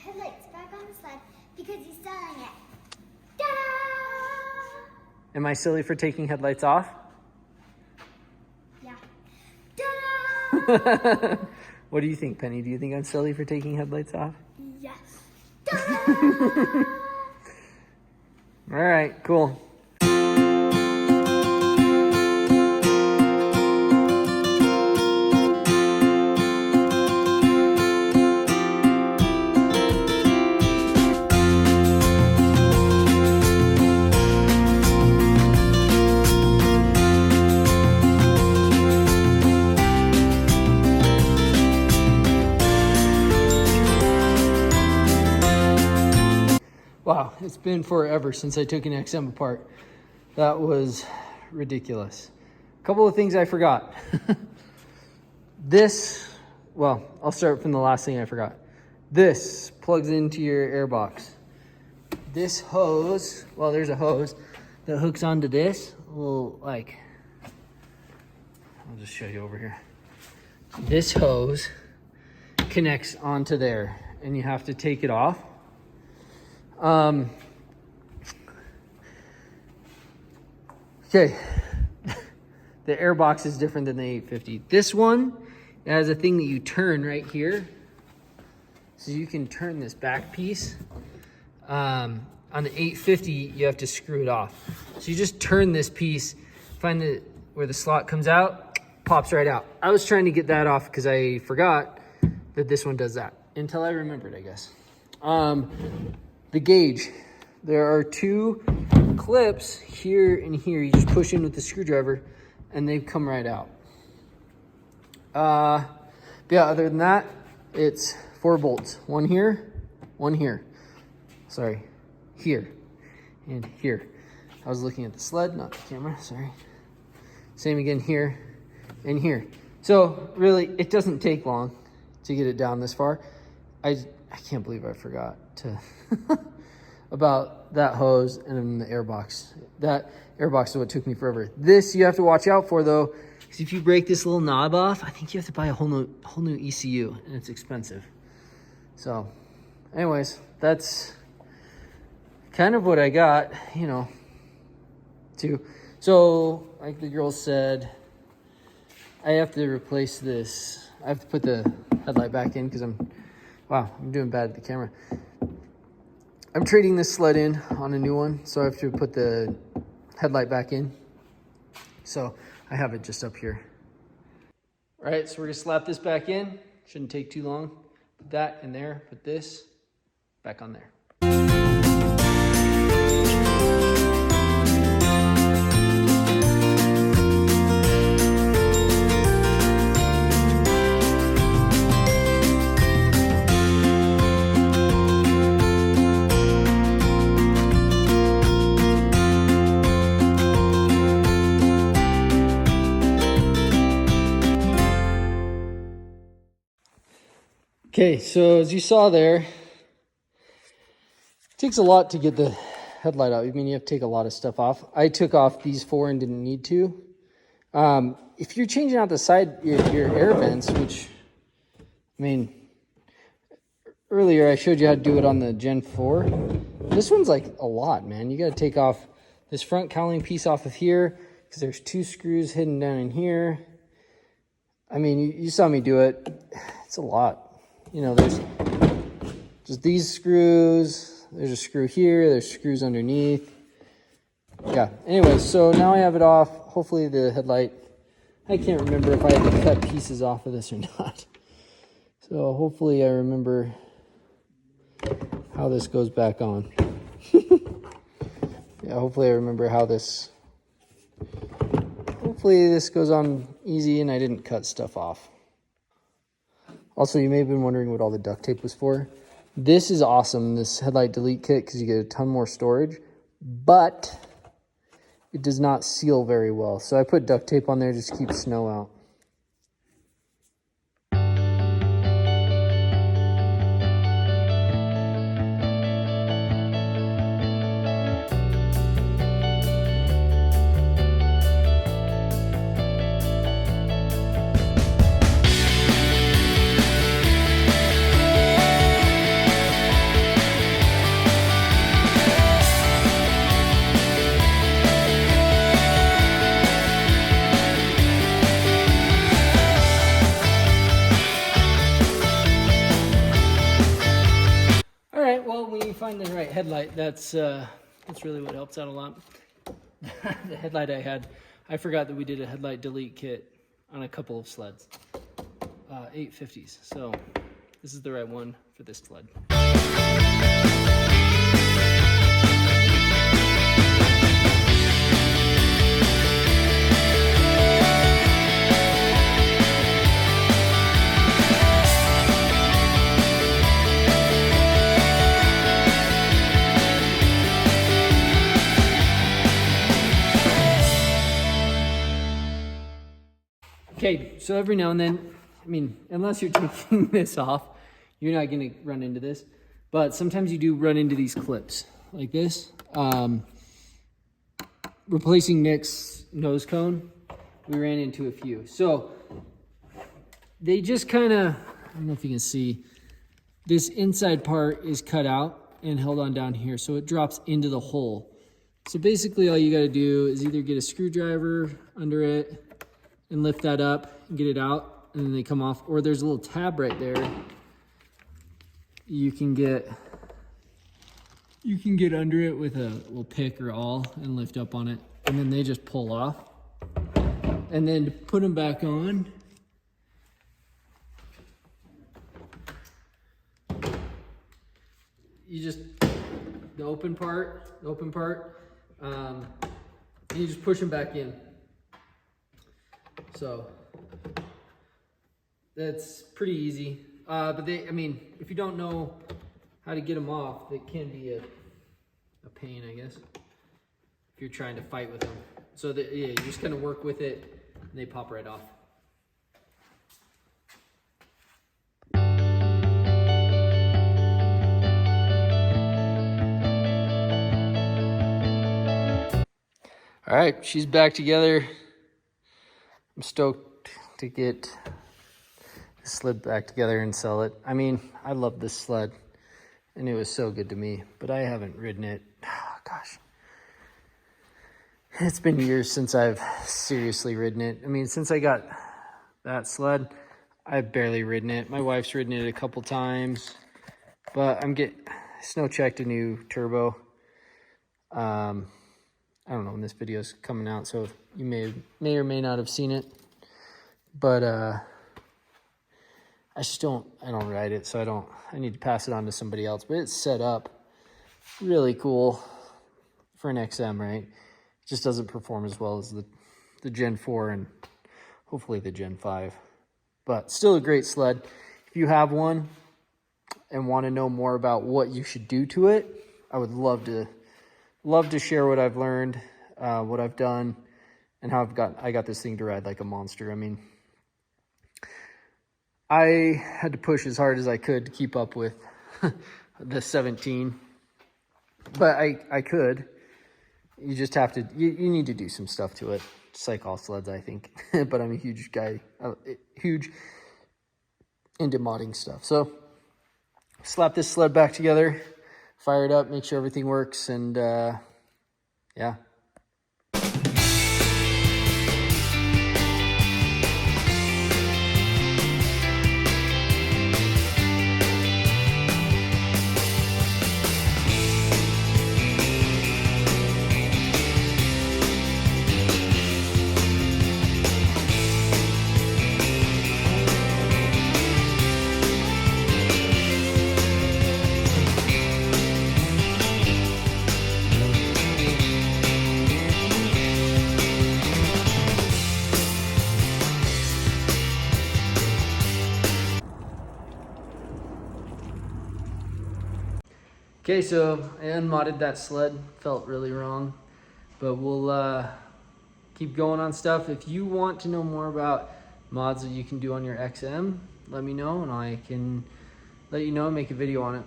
headlights back on the sled because he's selling it. Ta-da! Am I silly for taking headlights off? Yeah. Ta-da! What do you think, Penny? Do you think I'm silly for taking headlights off? Yes. Ta-da! All right, cool. Wow, it's been forever since I took an XM apart. That was ridiculous. A couple of things I forgot. I'll start from the last thing I forgot. This plugs into your air box. This hose, there's a hose that hooks onto this. I'll just show you over here. This hose connects onto there, and you have to take it off. Okay, the air box is different than the 850. This one has a thing that you turn right here. So you can turn this back piece. On the 850, you have to screw it off. So you just turn this piece, find where the slot comes out, pops right out. I was trying to get that off because I forgot that this one does that until I remembered, I guess. The gauge, there are two clips here and here. You just push in with the screwdriver and they come right out. Yeah, other than that, it's 4 bolts. One here, here, and here. I was looking at the sled, not the camera, sorry. Same again here and here. So really, it doesn't take long to get it down this far. I can't believe I forgot to about that hose and then the air box. That air box is what took me forever. This you have to watch out for though, because if you break this little knob off, I think you have to buy a whole new ECU, and it's expensive. So, anyways, that's kind of what I got, too. So, like the girl said, I have to replace this. I have to put the headlight back in because I'm doing bad at the camera. I'm trading this sled in on a new one, so I have to put the headlight back in. So I have it just up here. All right, so we're gonna slap this back in. Shouldn't take too long. Put that in there, put this back on there. Okay, so as you saw there, it takes a lot to get the headlight out. I mean, you have to take a lot of stuff off. I took off these 4 and didn't need to. If you're changing out the side, your air vents, which, I mean, earlier I showed you how to do it on the Gen 4. This one's like a lot, man. You got to take off this front cowling piece off of here because there's 2 screws hidden down in here. I mean, you saw me do it. It's a lot. There's just these screws. There's a screw here. There's screws underneath. Yeah. Anyways, so now I have it off. Hopefully the headlight, I can't remember if I had to cut pieces off of this or not. So hopefully I remember how this goes back on. Yeah, hopefully I remember how this, hopefully this goes on easy and I didn't cut stuff off. Also, you may have been wondering what all the duct tape was for. This is awesome, this headlight delete kit, because you get a ton more storage, but it does not seal very well. So I put duct tape on there just to keep snow out. find the right headlight, that's really what helps out a lot. The headlight I had, I forgot that we did a headlight delete kit on a couple of sleds, 850s. So this is the right one for this sled. Okay, so every now and then, I mean, unless you're taking this off, you're not gonna run into this, but sometimes you do run into these clips like this. Replacing Nick's nose cone, we ran into a few. So they just kind of, I don't know if you can see, this inside part is cut out and held on down here, so it drops into the hole. So basically all you gotta do is either get a screwdriver under it and lift that up and get it out, and then they come off. Or there's a little tab right there. You can get under it with a little pick or awl and lift up on it, and then they just pull off. And then to put them back on, you just, the open part, and you just push them back in. So that's pretty easy. But they, I mean, if you don't know how to get them off, it can be a pain, I guess, if you're trying to fight with them. So that, yeah, you just kind of work with it and they pop right off. All right, she's back together. I'm stoked to get the sled back together and sell it. I mean, I love this sled and it was so good to me, but I haven't ridden it. Oh, gosh. It's been years since I've seriously ridden it. I mean, since I got that sled, I've barely ridden it. My wife's ridden it a couple times, but snow checked a new turbo. I don't know when this video is coming out, so you may or may not have seen it, but I don't ride it, so I need to pass it on to somebody else. But it's set up really cool for an XM, right? It just doesn't perform as well as the Gen 4 and hopefully the Gen 5, but still a great sled. If you have one and want to know more about what you should do to it, I would love to share what I've learned, what I've done, and how I got this thing to ride like a monster. I mean, I had to push as hard as I could to keep up with the 17, but I could. You just have to, you need to do some stuff to it, just like all sleds, I think. But I'm a huge guy, huge into modding stuff. So slap this sled back together, fire it up, make sure everything works, and yeah. Okay, so I unmodded that sled. Felt really wrong, but we'll keep going on stuff. If you want to know more about mods that you can do on your XM, let me know and I can let you know and make a video on it.